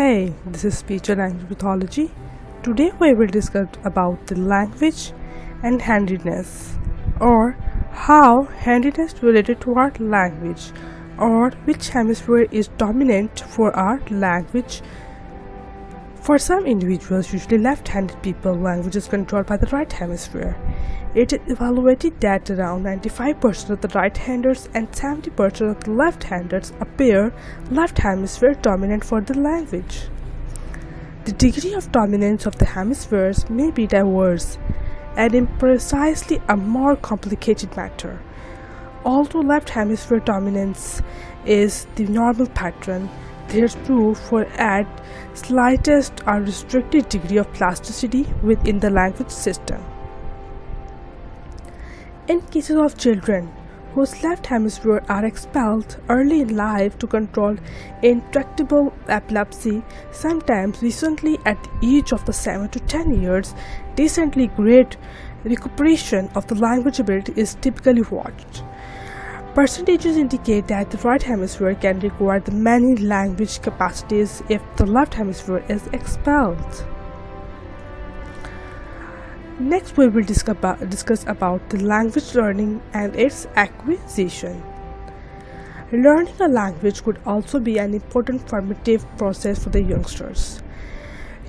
Hey, this is Speech and Language Pathology. Today we will discuss about the language and handedness, or how handedness related to our language, or which hemisphere is dominant for our language. For some individuals, usually left-handed people, language is controlled by the right hemisphere. It is evaluated that around 95% of the right-handers and 70% of the left-handers appear left hemisphere dominant for the language. The degree of dominance of the hemispheres may be diverse and is precisely a more complicated matter. Although left hemisphere dominance is the normal pattern, there is proof for at slightest or restricted degree of plasticity within the language system. In cases of children whose left hemisphere are expelled early in life to control intractable epilepsy, sometimes recently at the age of 7 to 10 years, decently great recuperation of the language ability is typically watched. Percentages indicate that the right hemisphere can require the many language capacities if the left hemisphere is expelled. Next, we will discuss about the language learning and its acquisition. Learning a language could also be an important formative process for the youngsters.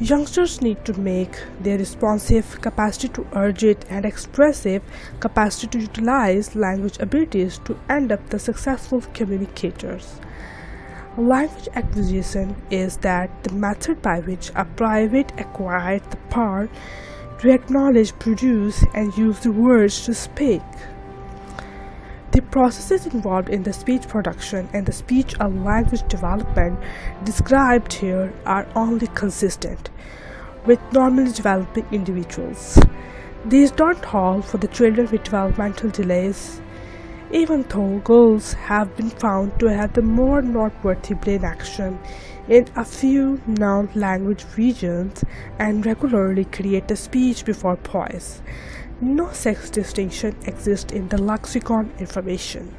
Youngsters need to make their responsive capacity to urge it and expressive capacity to utilize language abilities to end up the successful communicators. Language acquisition is that the method by which a private acquired the power to acknowledge, produce, and use the words to speak. The processes involved in the speech production and the speech and language development described here are only consistent with normally developing individuals. These don't hold for the children with developmental delays, even though girls have been found to have the more noteworthy brain action in a few non-language regions and regularly create a speech before boys. No sex distinction exists in the lexicon information.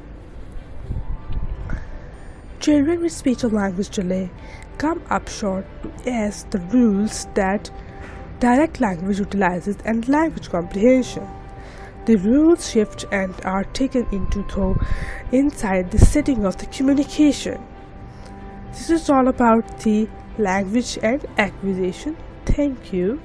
Children with speech and language delay come up short as the rules that direct language utilizes and language comprehension. The rules shift and are taken into thought inside the setting of the communication. This is all about the language and acquisition. Thank you.